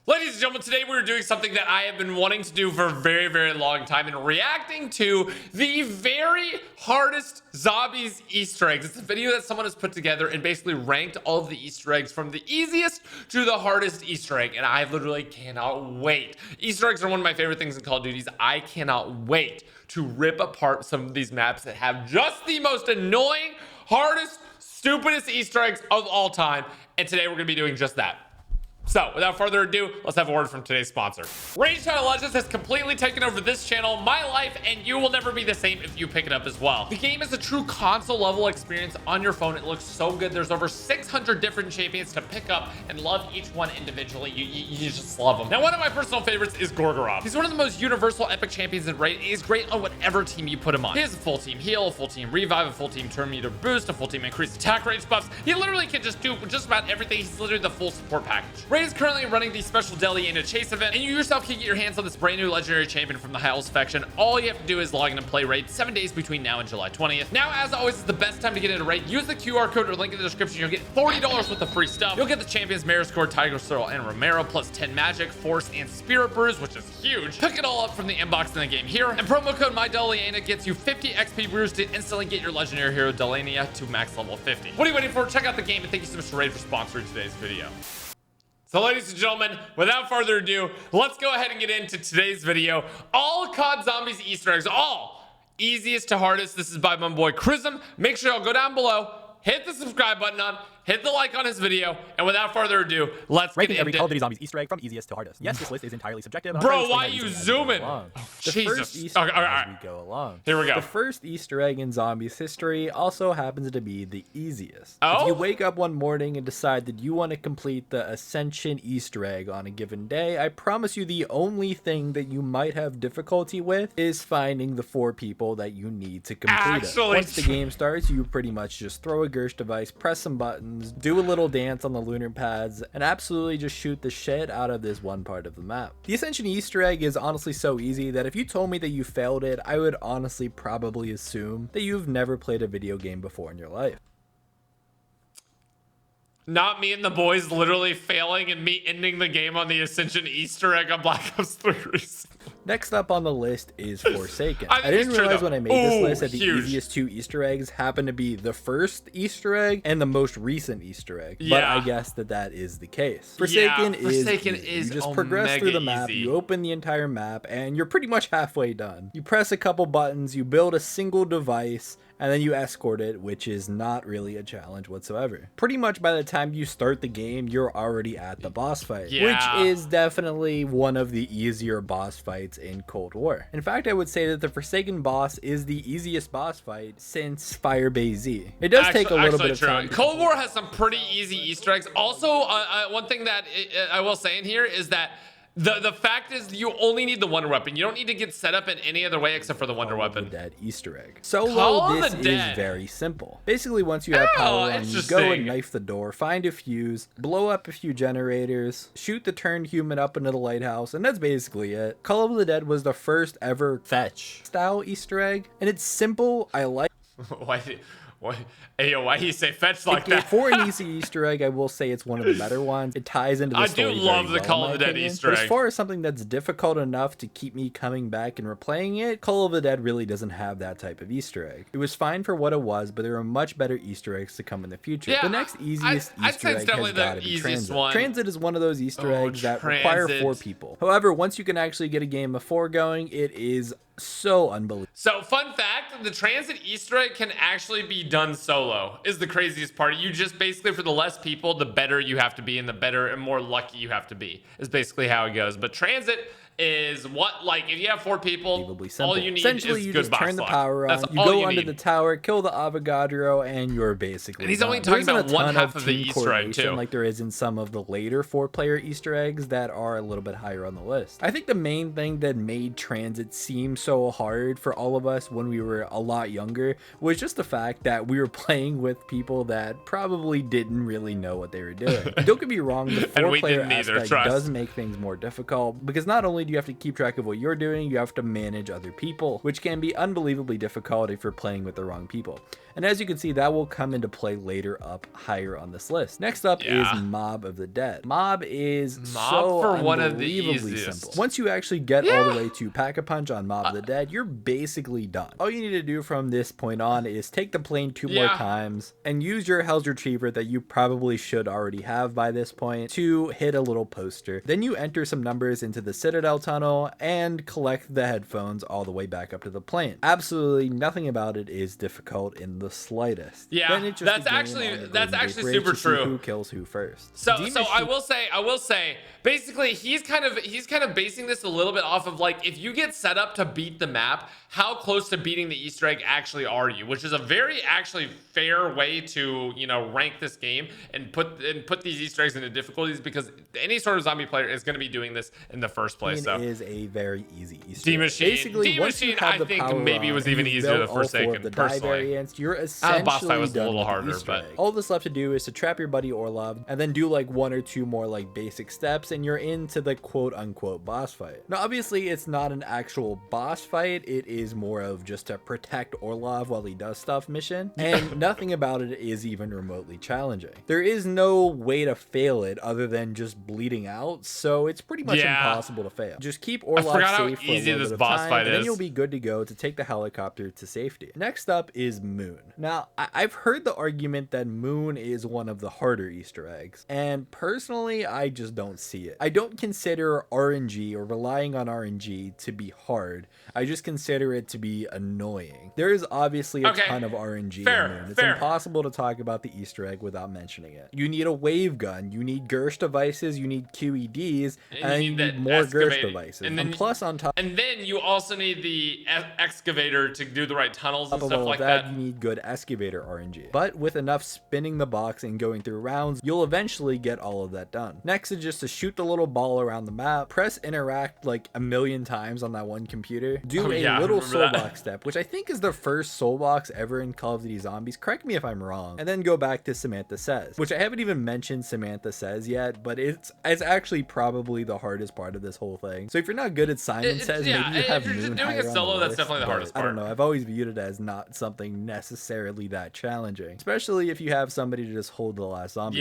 Ladies and gentlemen, today we're doing something that I have been wanting to do for a very, very long time and reacting to the very hardest zombies Easter eggs. It's a video that someone has put together and basically ranked all of the Easter eggs from the easiest to the hardest Easter egg, and I literally cannot wait. Easter eggs are one of my favorite things in Call of Duty. I cannot wait to rip apart some of these maps that have just the most annoying, hardest, stupidest Easter eggs of all time, and today we're going to be doing just that. So, without further ado, let's have a word from today's sponsor. Raid Shadow Legends has completely taken over this channel, my life, and you will never be the same if you pick it up as well. The game is a true console-level experience on your phone. It looks so good. There's over 600 different champions to pick up and love each one individually. You just love them. Now, one of my personal favorites is Gorgoroth. He's one of the most universal epic champions in Raid. He's great on whatever team you put him on. He has a full team heal, a full team revive, a full team turn meter boost, a full team increased attack range buffs. He literally can just do just about everything. He's literally the full support package. Raid is currently running the special Deliana Chase event, and you yourself can get your hands on this brand new legendary champion from the House faction. All you have to do is log in and play Raid 7 days between now and July 20th. Now, as always, is the best time to get into Raid. Use the QR code or link in the description. You'll get $40 worth of free stuff. You'll get the champions Mariscore, Tiger Sorrel, and Romero, plus 10 Magic, Force, and Spirit Brews, which is huge. Pick it all up from the inbox in the game here, and promo code MyDeliana gets you 50 XP brews to instantly get your legendary hero Deliana to max level 50. What are you waiting for? Check out the game, and thank you so much to Raid for sponsoring today's video. So, ladies and gentlemen, without further ado, let's go ahead and get into today's video. All COD Zombies Easter eggs, all easiest to hardest. This is by my boy Chrism. Make sure y'all go down below, hit the subscribe button on, hit the like on his video, and without further ado, let's ranking get every into Call of Duty Zombies Easter egg from easiest to hardest. Yes, this list is entirely subjective. Bro, why are you zooming? The Jesus. first Easter egg as we go along. Here we go. The first Easter egg in Zombies history also happens to be the easiest. Oh? If you wake up one morning and decide that you want to complete the Ascension Easter egg on a given day, I promise you the only thing that you might have difficulty with is finding the 4 people that you need to complete it. Once the game starts, you pretty much just throw a Gersh device, press some buttons, do a little dance on the lunar pads, and absolutely just shoot the shit out of this one part of the map. The Ascension Easter egg is honestly so easy that if you told me that you failed it, I would honestly probably assume that you've never played a video game before in your life. Not me and the boys literally failing and me ending the game on the Ascension Easter egg on Black Ops 3 recently. Next up on the list is Forsaken. I I didn't realize when I made this list that the huge. easiest 2 Easter eggs happen to be the first Easter egg and the most recent Easter egg. But Yeah. I guess that is the case. Forsaken is easy. You just progress through the map, easy. you open the entire map, and you're pretty much halfway done. You press a couple buttons, you build a single device, and then you escort it, which is not really a challenge whatsoever. Pretty much by the time you start the game, you're already at the boss fight, Yeah. which is definitely one of the easier boss fights in Cold War. In fact, I would say that the Forsaken boss is the easiest boss fight since Firebase Z. It does take a little bit of time. Cold War has some pretty easy Easter eggs. Also, one thing that I will say in here is that the fact is you only need the wonder weapon. You don't need to get set up in any other way except for the wonder weapon. Dead Easter egg. Call Solo, this the is Dead. very simple. Basically, once you have power on, you interesting. go and knife the door, find a fuse, blow up a few generators, shoot the turned human up into the lighthouse, and that's basically it. Call of the Dead was the first ever fetch style Easter egg, and it's simple. I like. Why do you say fetch like that? For an easy Easter egg, I will say it's one of the better ones. It ties into the I story do love very the well, Call in of my the Dead opinion. Easter But egg. as far as something that's difficult enough to keep me coming back and replaying it, Call of the Dead really doesn't have that type of Easter egg. It was fine for what it was, but there are much better Easter eggs to come in the future. Yeah, the next easiest I'd Easter say it's egg definitely has the got to be easiest Transit. one. Transit is one of those Easter Oh, eggs that require Transit. 4 people. However, once you can actually get a game of 4 going, it is so unbelievable. So, fun fact, the Transit Easter egg can actually be done solo, is the craziest part. You just basically, for the less people, the better you have to be, and the better and more lucky you have to be, is basically how it goes. But Transit is what, like, if you have 4 people, all you need Essentially, is you good just box turn the luck. power on, That's you all go you under need. the tower, kill the Avogadro, and you're basically And he's done. only talking There about isn't a one ton half of the team Easter egg, coordination too. like there is in some of the later 4-player Easter eggs that are a little bit higher on the list. I think the main thing that made Transit seem so hard for all of us when we were a lot younger was just the fact that we were playing with people that probably didn't really know what they were doing. Don't get me wrong, the And we 4-player didn't either, aspect trust. does make things more difficult, because not only only do you have to keep track of what you're doing, you have to manage other people, which can be unbelievably difficult if you're playing with the wrong people. And as you can see, that will come into play later up higher on this list. Next up is Mob of the Dead. Mob is so for one of the unbelievably easiest. simple. Once you actually get all the way to Pack-a-Punch on Mob of the Dead, you're basically done. All you need to do from this point on is take the plane 2 more times and use your Hell's Retriever that you probably should already have by this point to hit a little poster. Then you enter some numbers into the Citadel tunnel and collect the headphones all the way back up to the plane. Absolutely nothing about it is difficult in the slightest. Yeah, that's actually super true. Who kills who first? So I will say, basically, he's kind of basing this a little bit off of like, if you get set up to beat the map, how close to beating the Easter egg actually are you? Which is a very actually fair way to, you know, rank this game and put these Easter eggs into difficulties, because any sort of zombie player is going to be doing this in in the first place. So it is a very easy Easter egg. Basically, D-Machine, I think maybe was even easier the Forsaken, personally. Variants, you're essentially boss fight was a done little with harder, Easter but egg. All that's left to do is to trap your buddy Orlov and then do like 1 or 2 more like basic steps, and you're into the quote-unquote boss fight. Now, obviously, it's not an actual boss fight. It is more of just a protect Orlov while he does stuff mission, and nothing about it is even remotely challenging. There is no way to fail it other than just bleeding out, so it's pretty much impossible to fail. Just keep Orlov safe for a little bit of time, and then you'll be good to go to take the helicopter to safety. Next up is Moon. Now, I've heard the argument that Moon is one of the harder Easter eggs, and personally, I just don't see it. I don't consider RNG or relying on RNG to be hard. I just consider it to be annoying. There is obviously a ton of RNG in Moon. It's impossible to talk about the Easter egg without mentioning it. You need a wave gun, you need Gersh devices, you need QEDs, and you need more Gersh devices. And plus on top, and then you also need the excavator to do the right tunnels and stuff stuff like that. You need good excavator RNG. But with enough spinning the box and going through rounds, you'll eventually get all of that done. Next is just to shoot the little ball around the map, press interact like 1,000,000 times on that one computer, do a little soul box step, which I think is the first soul box ever in Call of Duty Zombies. Correct me if I'm wrong. And then go back to Samantha Says, which I haven't even mentioned Samantha Says yet, but it's actually probably the hardest part of this whole thing. So if you're not good at Simon Says, maybe you have Moon doing a solo, that's definitely the hardest part. I don't know. I've always viewed it as not something necessarily that challenging, especially if you have somebody to just hold the last zombie.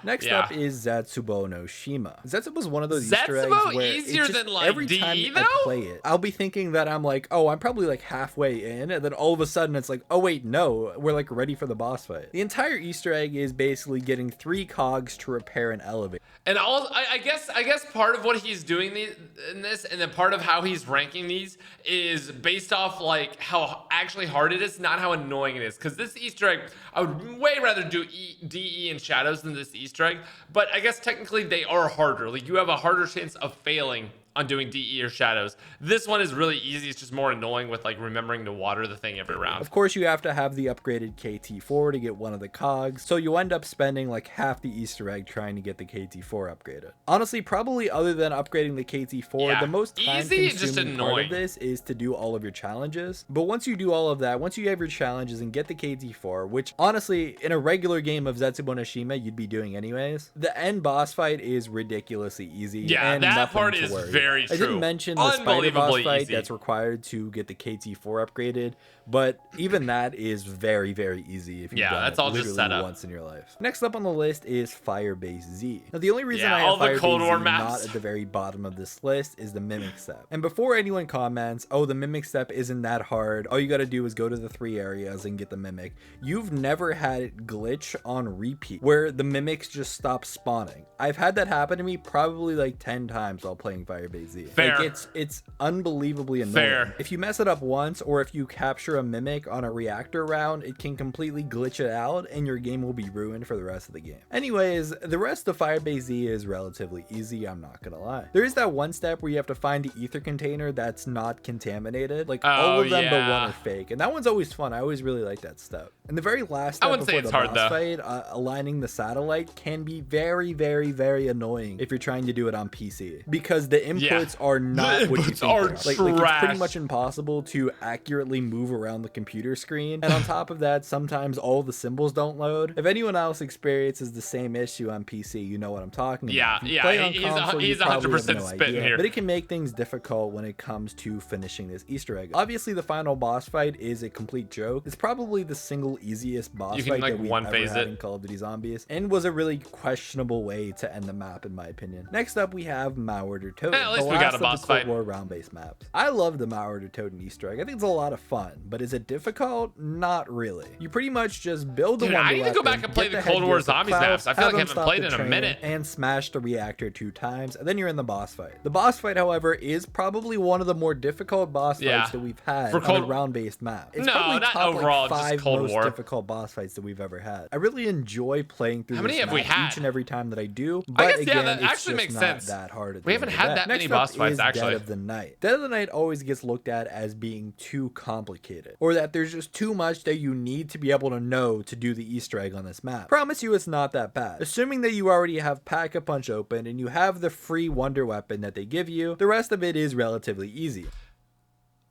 Next up is Zetsubo no Shima. Zetsubo's one of those Easter eggs where easier than like every time DE, I play it, I'll be thinking that I'm like, oh, I'm probably like halfway in, and then all of a sudden it's like, oh wait, no, we're like ready for the boss fight. The entire Easter egg is basically getting 3 cogs to repair an elevator. And I guess part of what he's doing in this, and then part of how he's ranking these, is based off like how actually hard it is, not how annoying it is. Because this Easter egg, I would way rather do DE and Shadows than this Easter egg. But I guess technically they are harder. Like, you have a harder chance of failing on doing DE or Shadows. This one is really easy. It's just more annoying with like remembering to water the thing every round. Of course, you have to have the upgraded KT4 to get one of the cogs, so you end up spending like half the Easter egg trying to get the KT4 upgraded. Honestly, probably other than upgrading the KT4, the most time-consuming part of this is to do all of your challenges. But once you do all of that, once you have your challenges and get the KT4, which honestly, in a regular game of Zetsubo no Shima, you'd be doing anyways, the end boss fight is ridiculously easy. Yeah, and that part is very true. I didn't mention the spider boss fight that's required to get the KT4 upgraded, but even that is very, very easy if you've done it literally once in your life. Next up on the list is Firebase Z. Now, the only reason I have Firebase Z not at the very bottom of this list is the Mimic Step. And before anyone comments, oh, the Mimic Step isn't that hard, all you gotta do is go to the 3 areas and get the Mimic, you've never had it glitch on repeat where the Mimics just stop spawning. I've had that happen to me probably like 10 times while playing Firebase Z. Like, it's unbelievably annoying. If you mess it up once, or if you capture a Mimic on a reactor round, it can completely glitch it out and your game will be ruined for the rest of the game. Anyways, the rest of Firebase Z is relatively easy, I'm not gonna lie. There is that one step where you have to find the ether container that's not contaminated. Like, all of them but one are fake, and that one's always fun. I always really like that step. And the very last step before the boss fight, aligning the satellite, can be very, very, very annoying if you're trying to do it on PC, because the input inputs are not what you think they are are. Like it's trash. pretty much impossible to accurately move around the computer screen. And on top of that, sometimes all the symbols don't load. If anyone else experiences the same issue on PC, you know what I'm talking about. If you play on console, you probably have 100% no spitting idea. here. But it can make things difficult when it comes to finishing this Easter egg. Obviously, the final boss fight is a complete joke. It's probably the single easiest boss fight that we've ever had in Call of Duty Zombies, and was a really questionable way to end the map in my opinion. Next up, we have Mauerder Toad, At least the we last got a of boss the Cold fight. War round-based maps. I love the Mauerder Toad Easter egg. I think it's a lot of fun, but is it difficult? Not really. You pretty much just build the Dude, Wonder I need to go Weapon, back and play get the Cold War headgear for Zombies Klaus, maps. I feel like I have him haven't stop played the in a train, minute. and smash the reactor 2 times, and then you're in the boss fight. The boss fight, however, is probably one of the more difficult boss fights that we've had on a round-based map. It's probably not top overall, like 5 just Cold most War. difficult boss fights that we've ever had. I really enjoy playing through this have we map had? each and every time that I do, I but guess, again, that it's actually just makes not sense. that hard. We haven't had that many boss fights, actually. Dead of the Night. Dead of the Night always gets looked at as being too complicated, or that there's just too much that you need to be able to know to do the Easter egg on this map. Promise you it's not that bad. Assuming that you already have Pack-a-Punch open and you have the free Wonder Weapon that they give you, the rest of it is relatively easy.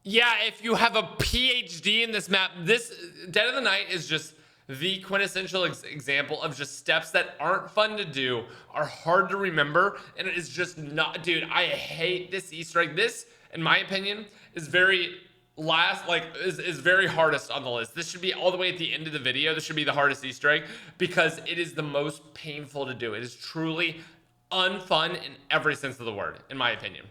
Yeah, if you have a PhD in this map, this Dead of the Night is just the quintessential example of just steps that aren't fun to do, are hard to remember, and it is just not, dude, I hate this Easter egg. This, in my opinion, is very is very hardest on the list. This should be all the way at the end of the video. This should be the hardest Easter egg because it is the most painful to do. It is truly unfun in every sense of the word, in my opinion.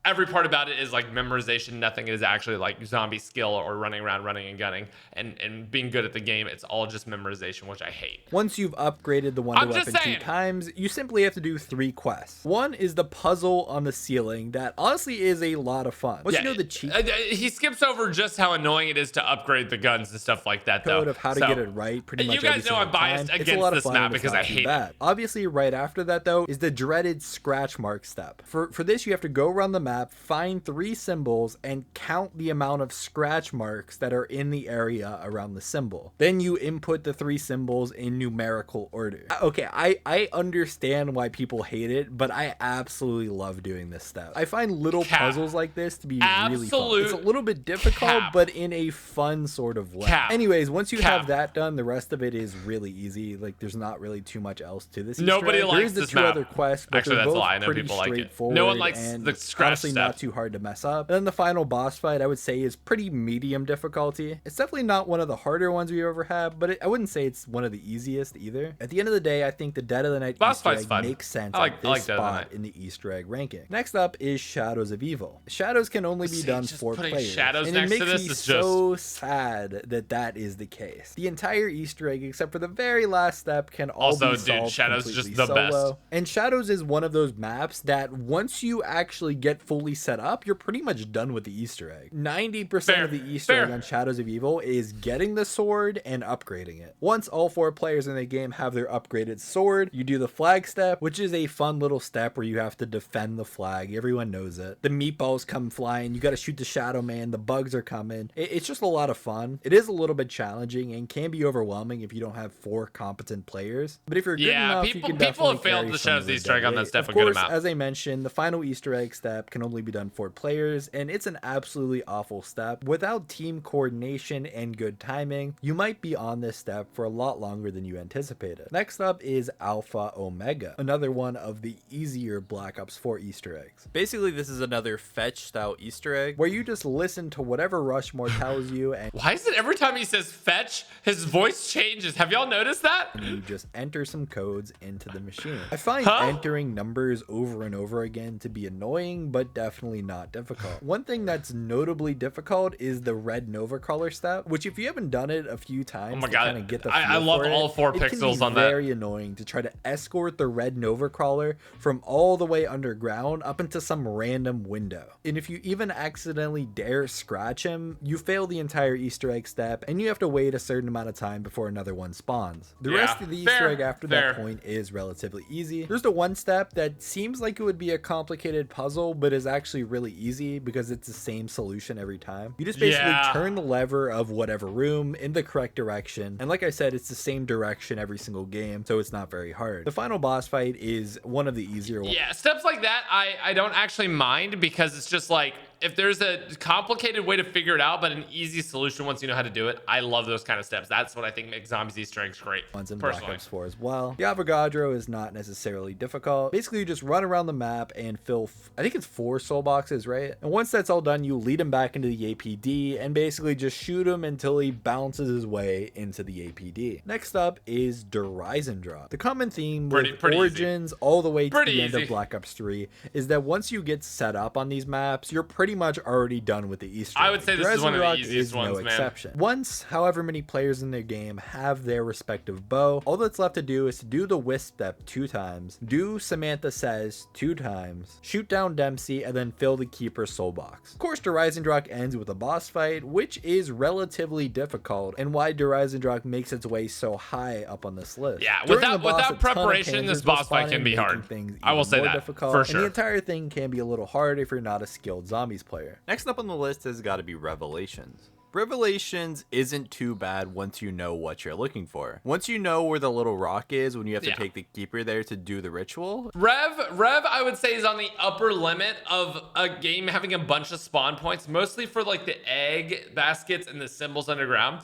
Every part about it is like memorization. Nothing is actually like zombie skill or running around, running and gunning and being good at the game. It's all just memorization, which I hate. Once you've upgraded the Wonder Weapon 2 times, you simply have to do 3 quests. One is the puzzle on the ceiling that honestly is a lot of fun. Once you know the cheat he skips over just how annoying it is to upgrade the guns and stuff like that, though. code of how to get it right pretty much you guys know I'm biased against this map because I hate it. Obviously, right after that, though, is the dreaded scratch mark step. For this, you have to go around the map, find 3 symbols, and count the amount of scratch marks that are in the area around the symbol. Then you input the 3 symbols in numerical order. Okay, I understand why people hate it, but I absolutely love doing this step. I find little puzzles like this to be really fun. It's a little bit difficult, but in a fun sort of way. Anyways, once you have that done, the rest of it is really easy. Like, there's not really too much else to this. Nobody likes this map. There is the 2 other quests, but actually, they're that's a both lie. I know pretty people like it. straightforward. No one likes and the scratch honestly step. Not too hard to mess up. And then the final boss fight, I would say, is pretty medium difficulty. It's definitely not one of the harder ones we've ever had, but I wouldn't say it's one of the easiest either. At the end of the day, I think the Dead of the Night Easter egg makes sense at this spot in the Easter egg ranking. Next up is Shadows of Evil. Shadows can only be done 4 players, and it makes me so sad that that is the case. The entire Easter egg, except for the very last step, can all be solved Shadows completely just the solo. best. And Shadows is one of those maps that once you actually get fully set up, you're pretty much done with the Easter egg. 90% of the Easter egg on Shadows of Evil is getting the sword and upgrading it. Once all 4 players in the game have their upgraded sword, you do the flag step, which is a fun little step where you have to defend the flag. Everyone knows it. The meatballs come flying. You got to shoot the Shadow Man. The bugs are coming. It's just a lot of fun. It is a little bit challenging and can be overwhelming if you don't have 4 competent players. But if you're good enough, you can definitely have failed the Shadows Easter egg on that step. Of course, as I mentioned, the final Easter egg step can only be done 4 players, and it's an absolutely awful step. Without team coordination and good timing, you might be on this step for a lot longer than you anticipated. Next up is Alpha Omega, another one of the easier Black Ops 4 Easter eggs. Basically, this is another fetch-style Easter egg where you just listen to whatever Rushmore tells you, and why is it every time he says fetch, his voice changes? Have y'all noticed that? And you just enter some codes into the machine. I find entering numbers over and over again to be annoying, but definitely not difficult. One thing that's notably difficult is the red Nova crawler step, which if you haven't done it a few times, oh my God, kind of get the I love all 4 pixels on that. It's very annoying to try to escort the red Nova crawler from all the way underground up into some random window. And if you even accidentally dare scratch him, you fail the entire Easter egg step, and you have to wait a certain amount of time before another one spawns. The rest of the Easter egg after that point is relatively easy. There's the one step that seems like it would be a complicated puzzle, but is actually really easy because it's the same solution every time. You just basically turn the lever of whatever room in the correct direction, and like I said, it's the same direction every single game, so it's not very hard. The final boss fight is one of the easier ones. Yeah, steps like that I don't actually mind, because it's just like, if there's a complicated way to figure it out but an easy solution once you know how to do it, I love those kind of steps. That's what I think makes Zombies Easter eggs great. Ones in Black Ops 4 as well. The Avogadro is not necessarily difficult. Basically, you just run around the map and fill, I think it's 4 soul boxes, right? And once that's all done, you lead him back into the APD and basically just shoot him until he bounces his way into the APD. Next up is Horizon Drop. The common theme with Origins easy. all the way to the end of Black Ops 3 is that once you get set up on these maps, you're pretty much already done with the Easter egg. I would say this is one of the easiest ones, man. Exception. Once, however many players in their game have their respective bow, all that's left to do is to do the Wisp step 2 times, do Samantha Says 2 times, shoot down Dempsey, and then fill the Keeper's soul box. Of course, Horizon Drop ends with a boss fight, which is relatively difficult, and why Horizon Drop makes its way so high up on this list. Yeah, without preparation, this boss fight can be hard. I will say that, difficult, for sure. And the entire thing can be a little hard if you're not a skilled Zombies player. Next up on the list has got to be Revelations. Revelations isn't too bad once you know what you're looking for. Once you know where the little rock is when you have to take the Keeper there to do the ritual. Rev, I would say, is on the upper limit of a game having a bunch of spawn points, mostly for like the egg baskets and the symbols underground.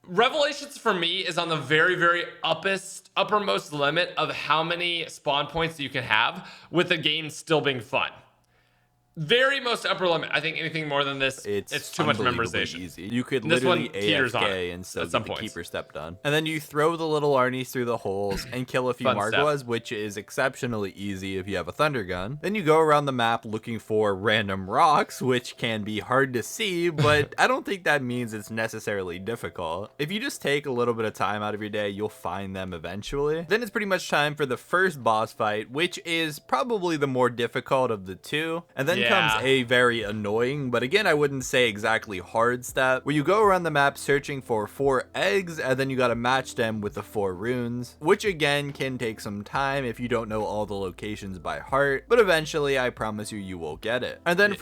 Revelations for me is on the very uppermost limit of how many spawn points you can have with the game still being fun. Very most upper limit. I think anything more than this, it's too much memorization. Easy. You could literally AFK and still get the Keeper step done. And then you throw the little Arnie's through the holes and kill a few Margwas, which is exceptionally easy if you have a Thunder Gun. Then you go around the map looking for random rocks, which can be hard to see, but I don't think that means it's necessarily difficult. If you just take a little bit of time out of your day, you'll find them eventually. Then it's pretty much time for the first boss fight, which is probably the more difficult of the two. And then comes a very annoying, but again, I wouldn't say exactly hard step, where you go around the map searching for 4 eggs, and then you gotta match them with the 4 runes, which again can take some time if you don't know all the locations by heart, but eventually I promise you will get it. And then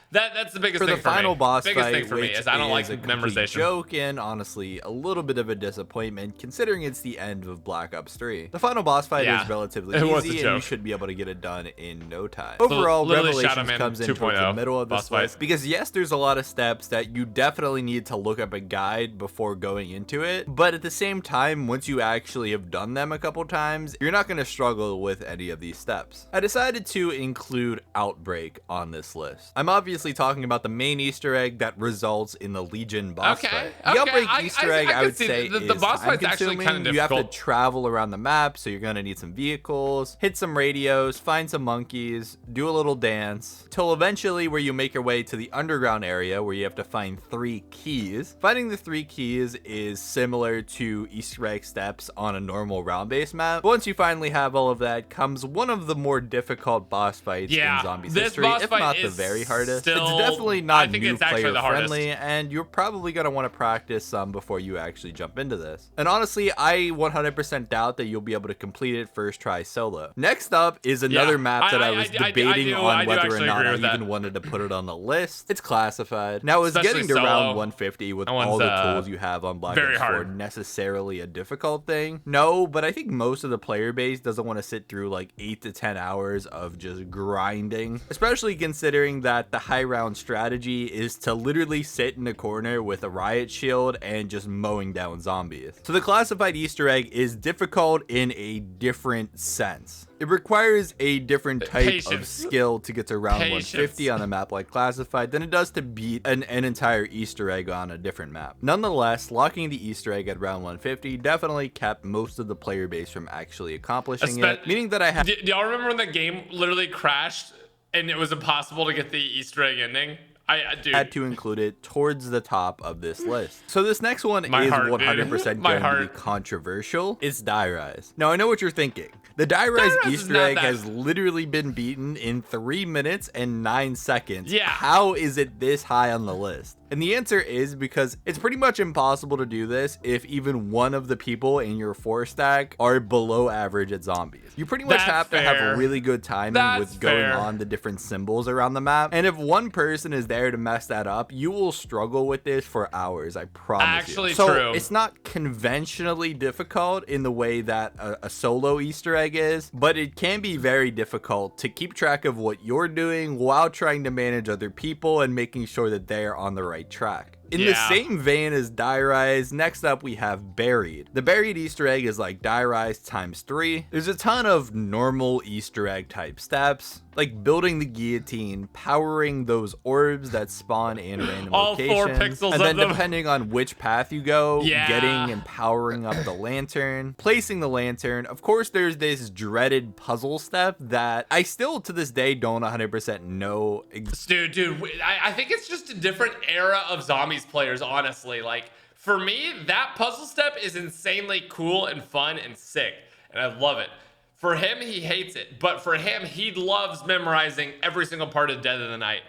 that's the biggest thing for the final boss biggest fight, thing for me is I don't like memorization. Joke, and honestly a little bit of a disappointment considering it's the end of Black Ops 3. The final boss fight is relatively easy, and you should be able to get it done in no time. Overall, Revelations comes in towards the middle of this list because yes, there's a lot of steps that you definitely need to look up a guide before going into it, but at the same time, once you actually have done them a couple times, you're not going to struggle with any of these steps. I decided to include Outbreak on this list. I'm obviously talking about the main Easter egg that results in the Legion boss fight. The Outbreak Easter egg, I would say, the boss fight's actually kind of difficult. You have to travel around the map, so you're going to need some vehicles, hit some radios, find some monkeys, do a little dance, till eventually where you make your way to the underground area where you have to find 3 keys. Finding the 3 keys is similar to Easter egg steps on a normal round-based map. But once you finally have all of that, comes one of the more difficult boss fights in Zombies history, if not the very hardest. It's definitely not new player friendly, and you're probably going to want to practice some before you actually jump into this. And honestly, I 100% doubt that you'll be able to complete it first try solo. Next up is another map that I was debating on whether or not I even wanted to put it on the list. It's Classified. Now, is getting to round 150 with all the tools you have on Black Ops 4 necessarily a difficult thing? No, but I think most of the player base doesn't want to sit through like 8 to 10 hours of just grinding, especially considering that the high round strategy is to literally sit in a corner with a riot shield and just mowing down zombies. So the Classified Easter egg is difficult in a different sense. It requires a different type of skill to get to round 150 on a map like Classified than it does to beat an entire Easter egg on a different map. Nonetheless, locking the Easter egg at round 150 definitely kept most of the player base from actually accomplishing it, meaning that I had... Do y'all remember when the game literally crashed and it was impossible to get the Easter egg ending? I had to include it towards the top of this list. So this next one is 100% going to be controversial. It's Die Rise. Now, I know what you're thinking. The Die Rise Easter egg has literally been beaten in 3 minutes and 9 seconds. Yeah. How is it this high on the list? And the answer is because it's pretty much impossible to do this if even one of the people in your 4 stack are below average at zombies. You pretty much have to have a really good timing with going on the different symbols around the map. And if one person is there to mess that up, you will struggle with this for hours, I promise you. So it's not conventionally difficult in the way that a solo Easter egg is, but it can be very difficult to keep track of what you're doing while trying to manage other people and making sure that they're on the right track. In the same vein as Die Rise, next up we have Buried. The Buried Easter egg is like Die Rise times 3. There's a ton of normal Easter egg type steps, like building the guillotine, powering those orbs that spawn in random locations, 4 pixels and then of them. depending on which path you go, getting and powering up the lantern, placing the lantern. Of course, there's this dreaded puzzle step that I still to this day don't 100% know. Dude, I think it's just a different era of zombies players, honestly. Like, for me, that puzzle step is insanely cool and fun and sick, and I love it. For him, he hates it, but for him, he loves memorizing every single part of Dead of the Night.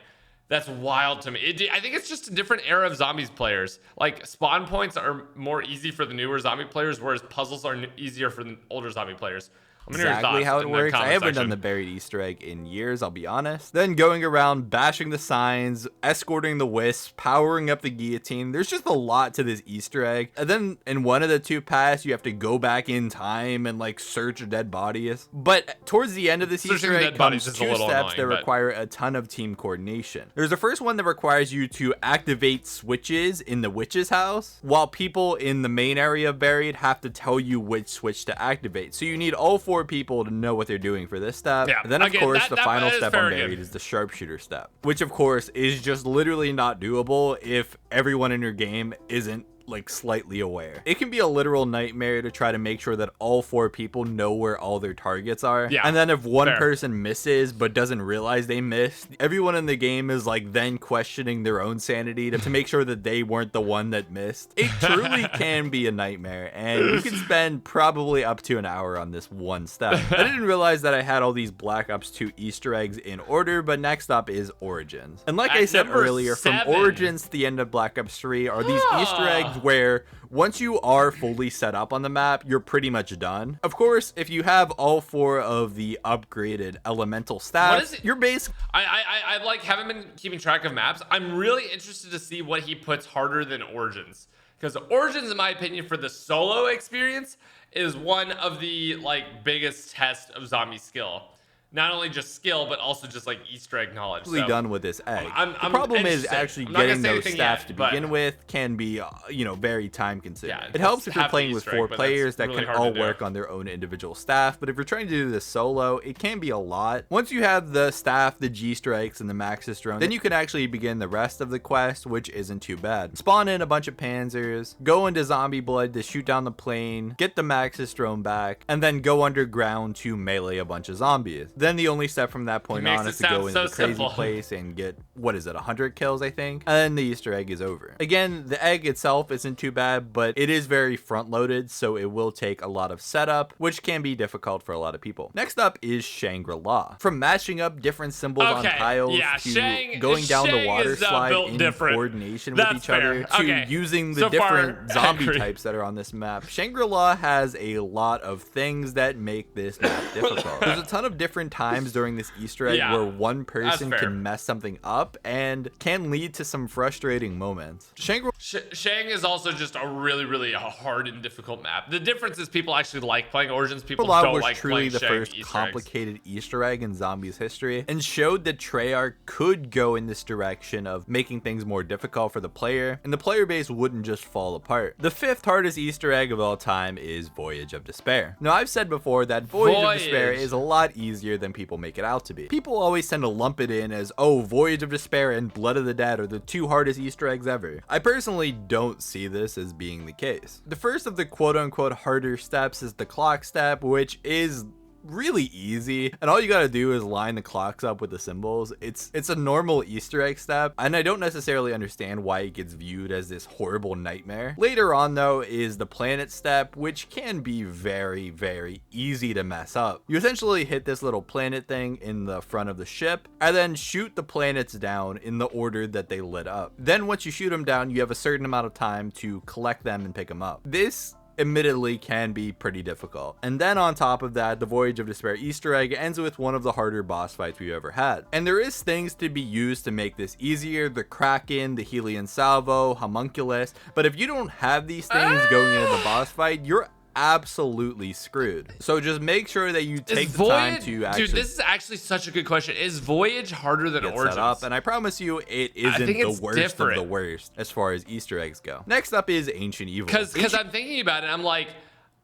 That's wild to me. I think it's just a different era of zombies players. Like, spawn points are more easy for the newer zombie players, whereas puzzles are easier for the older zombie players. Exactly how it works. I haven't done the buried Easter egg in years, I'll be honest. Then going around, bashing the signs, escorting the wisp, powering up the guillotine. There's just a lot to this Easter egg. And then in one of the 2 paths, you have to go back in time and like search dead bodies. But towards the end of this Easter egg comes 2 steps that require a ton of team coordination. There's the first one that requires you to activate switches in the witch's house, while people in the main area of Buried have to tell you which switch to activate. So you need all 4 people to know what they're doing for this step. And then of course the final step on Buried is the sharpshooter step, which of course is just literally not doable if everyone in your game isn't like slightly aware. It can be a literal nightmare to try to make sure that all 4 people know where all their targets are. And then if one person misses but doesn't realize they missed, everyone in the game is like then questioning their own sanity to make sure that they weren't the one that missed. It truly can be a nightmare, and you can spend probably up to an hour on this one step. I didn't realize that I had all these Black Ops 2 Easter eggs in order, but next up is Origins. And like I said earlier, from Origins to the end of Black Ops 3 are these Easter eggs where once you are fully set up on the map, you're pretty much done. Of course, if you have all 4 of the upgraded elemental stats, you're basically... I like haven't been keeping track of maps. I'm really interested to see what he puts harder than Origins, because Origins, in my opinion, for the solo experience, is one of the like biggest tests of zombie skill. Not only just skill, but also just like Easter egg knowledge. So, done with this egg. The problem is actually getting those stats to begin with can be, you know, very time consuming. It helps if you're playing with 4 players that can all work on their own individual staff, but if you're trying to do this solo, it can be a lot. Once you have the staff, the G strikes, and the Maxis drone, then you can actually begin the rest of the quest, which isn't too bad. Spawn in a bunch of panzers, go into zombie blood to shoot down the plane, get the Maxis drone back, and then go underground to melee a bunch of zombies. Then the only step from that point on is to go into the crazy place and get, what is it, 100 kills, I think? And then the Easter egg is over. Again, the egg itself isn't too bad, but it is very front-loaded, so it will take a lot of setup, which can be difficult for a lot of people. Next up is Shangri-La. From matching up different symbols on tiles to going down the water slide in coordination with each other to using the different zombie types that are on this map, Shangri-La has a lot of things that make this map difficult. There's a ton of different times during this Easter egg where one person can mess something up and can lead to some frustrating moments. Shang is also just a really hard and difficult map. The difference is people actually like playing Origins. People don't like playing the first Easter complicated eggs. Easter egg in Zombies history, and showed that Treyarch could go in this direction of making things more difficult for the player, and the player base wouldn't just fall apart. The 5th hardest Easter egg of all time is Voyage of Despair. Now, I've said before that Voyage of Despair is a lot easier than people make it out to be. People always tend to lump it in as, oh, Voyage of Despair and Blood of the Dead are the 2 hardest Easter eggs ever. I personally don't see this as being the case. The first of the quote-unquote harder steps is the clock step, which is really easy, and all you gotta do is line the clocks up with the symbols. It's a normal Easter egg step, and I don't necessarily understand why it gets viewed as this horrible nightmare. Later on though is the planet step, which can be very, very easy to mess up. You essentially hit this little planet thing in the front of the ship, and then shoot the planets down in the order that they lit up. Then once you shoot them down, you have a certain amount of time to collect them and pick them up. This admittedly can be pretty difficult. And then on top of that, the Voyage of Despair Easter egg ends with one of the harder boss fights we've ever had. And there is things to be used to make this easier: the Kraken, the Helion Salvo, Homunculus. But if you don't have these things going into the boss fight, you're absolutely screwed. So just make sure that you take the time to actually... Dude, this is actually such a good question. Is Voyage harder than Origins? Set up, and I promise you it isn't the worst of the worst as far as Easter eggs go. Next up is Ancient Evil. Because I'm thinking about it, I'm like,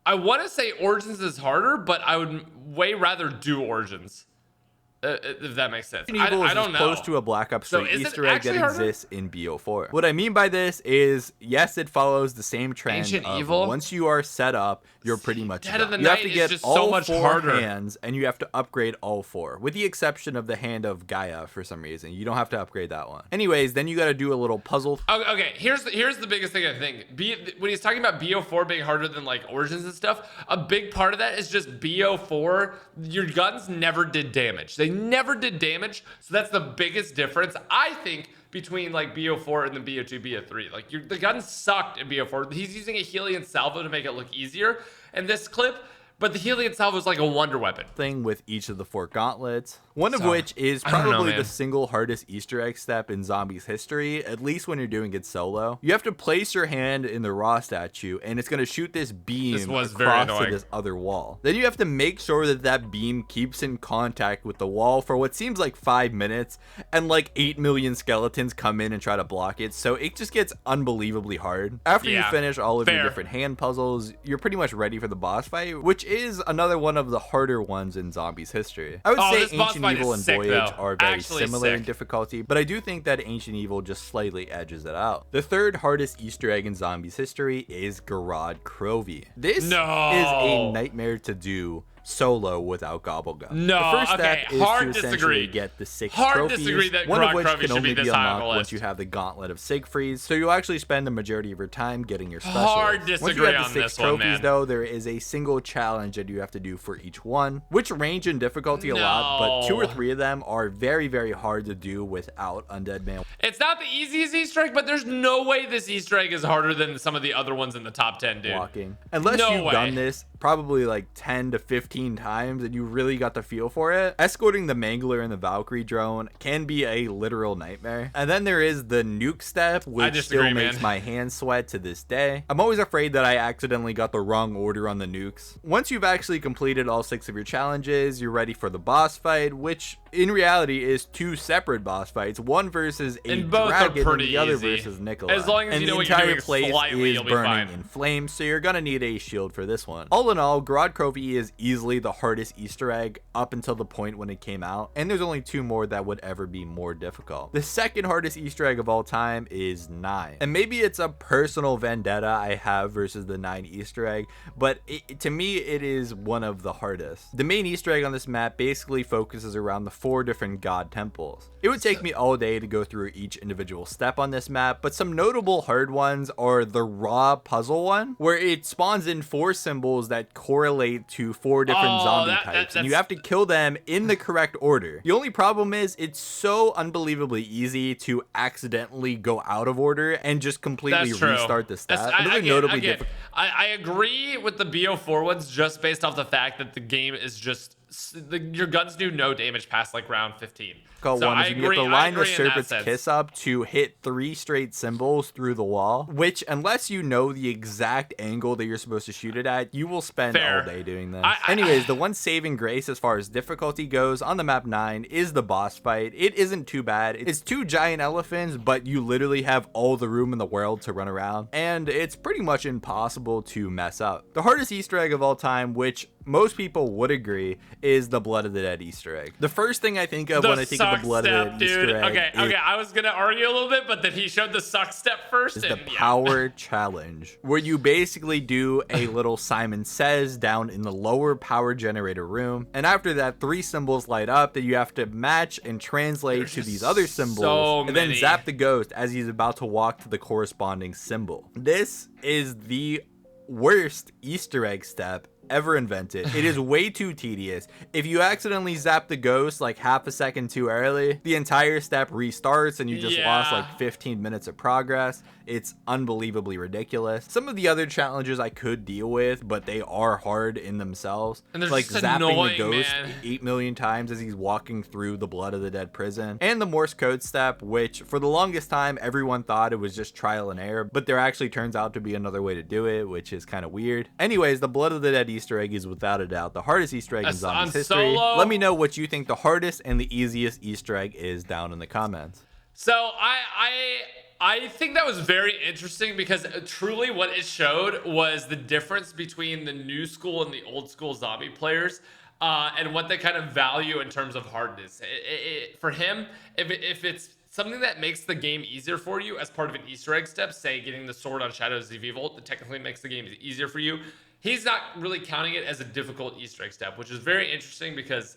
I want to say Origins is harder, but I would way rather do Origins. If that makes sense. Ancient Evil I don't know. Close to a Black Ops 3 Easter egg that harder? exists in BO4. What I mean by this is, yes, it follows the same trend. Ancient of Evil? Once you are set up, you're pretty much Dead of the done. You have Night to is get just all so much 4 harder. hands, and you have to upgrade all 4, with the exception of the Hand of Gaia for some reason. You don't have to upgrade that one. Anyways, then you got to do a little puzzle. Okay, here's the biggest thing I think. When he's talking about BO4 being harder than like Origins and stuff, a big part of that is just BO4. Your guns never did damage. They never did damage. So that's the biggest difference, I think, between like BO4 and the BO2, BO3. Like the gun sucked in BO4. He's using a Helion Salvo to make it look easier in this clip, but the Helion Salvo is like a wonder weapon. Thing with each of the 4 gauntlets. One of which is probably the single hardest Easter egg step in Zombies history, at least when you're doing it solo. You have to place your hand in the Raw statue, and it's going to shoot this beam across to this other wall. Then you have to make sure that that beam keeps in contact with the wall for what seems like 5 minutes, and like 8 million skeletons come in and try to block it, so it just gets unbelievably hard. After you finish all of your different hand puzzles, you're pretty much ready for the boss fight, which is another one of the harder ones in Zombies history. I would say Ancient Evil and Voyage are very similar in difficulty, but I do think that Ancient Evil just slightly edges it out. The third hardest Easter egg in Zombies history is Garad Krovi. This is a nightmare to do solo without Gobblegum. No, the first step is to essentially get the 6 trophies, one of which can only be unlocked once you have the Gauntlet of Siegfried, so you'll actually spend the majority of your time getting your specialist. Hard disagree once you have the 6 trophies, though, there is a single challenge that you have to do for each one, which range in difficulty a lot, but 2 or 3 of them are very, very hard to do without Undead Man. It's not the easiest Easter egg, but there's no way this Easter egg is harder than some of the other ones in the top 10, dude. Walking. Unless you've done this probably like 10 to 15 times and you really got the feel for it, escorting the Mangler and the Valkyrie drone can be a literal nightmare. And then there is the nuke step, which still makes my hands sweat to this day. I'm always afraid that I accidentally got the wrong order on the nukes. Once you've actually completed all 6 of your challenges, you're ready for the boss fight, which in reality is 2 separate boss fights, one versus a dragon and the other versus Nikolai. As long as you know what you're doing slightly, you'll be fine. In flames, so you're gonna need a shield for this one. All in all, Garad Krovi is easily the hardest Easter egg up until the point when it came out, and there's only 2 more that would ever be more difficult. The second hardest Easter egg of all time is 9, and maybe it's a personal vendetta I have versus the 9 Easter egg, but to me it is one of the hardest. The main Easter egg on this map basically focuses around the 4 different god temples. It would take me all day to go through each individual step on this map, but some notable hard ones are the raw puzzle one, where it spawns in 4 symbols that correlate to 4 different zombie types, and you have to kill them in the correct order. The only problem is it's so unbelievably easy to accidentally go out of order and just completely restart the step. I agree with the BO4 ones just based off the fact that the game is just your guns do no damage past like round 15. So one is you get the line the Serpent's Kiss up to hit 3 straight symbols through the wall, which unless you know the exact angle that you're supposed to shoot it at, you will spend all day doing this. Anyways, the one saving grace as far as difficulty goes on the map 9 is the boss fight. It isn't too bad. It's 2 giant elephants, but you literally have all the room in the world to run around, and it's pretty much impossible to mess up. The hardest Easter egg of all time, which most people would agree is the Blood of the Dead Easter egg. The first thing I think of The when I think of the suck Blood step, of the Dead Easter egg Okay, I was gonna argue a little bit, but then he showed the suck step first. is And, the power challenge, where you basically do a little Simon Says down in the lower power generator room, and after that 3 symbols light up that you have to match and translate There's to just these other symbols, so and then many. zap the ghost as he's about to walk to the corresponding symbol. This is the worst Easter egg step ever invented. It is way too tedious. If you accidentally zap the ghost like half a second too early, the entire step restarts and you just lost like 15 minutes of progress. It's unbelievably ridiculous. Some of the other challenges I could deal with, but they are hard in themselves. And they're like just zapping annoying, the ghost man. 8 million times as he's walking through the Blood of the Dead prison. And the Morse code step, which for the longest time everyone thought it was just trial and error, but there actually turns out to be another way to do it, which is kind of weird. Anyways, the Blood of the Dead Easter egg is without a doubt the hardest Easter egg in Zombies history. Solo. Let me know what you think the hardest and the easiest Easter egg is down in the comments. So I think that was very interesting because truly what it showed was the difference between the new school and the old school zombie players, and what they kind of value in terms of hardness. For him, if it's something that makes the game easier for you as part of an Easter egg step, say getting the sword on Shadows of Evil, that technically makes the game easier for you, he's not really counting it as a difficult Easter egg step, which is very interesting because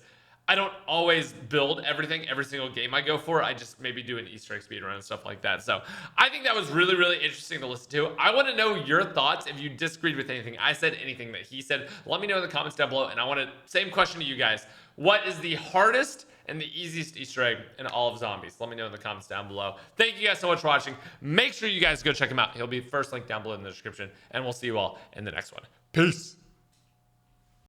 I don't always build everything every single game I go for. I just maybe do an Easter egg speedrun and stuff like that. So I think that was really, really interesting to listen to. I want to know your thoughts. If you disagreed with anything I said, anything that he said, let me know in the comments down below. And I want to, same question to you guys. What is the hardest and the easiest Easter egg in all of Zombies? Let me know in the comments down below. Thank you guys so much for watching. Make sure you guys go check him out. He'll be first link down below in the description. And we'll see you all in the next one. Peace.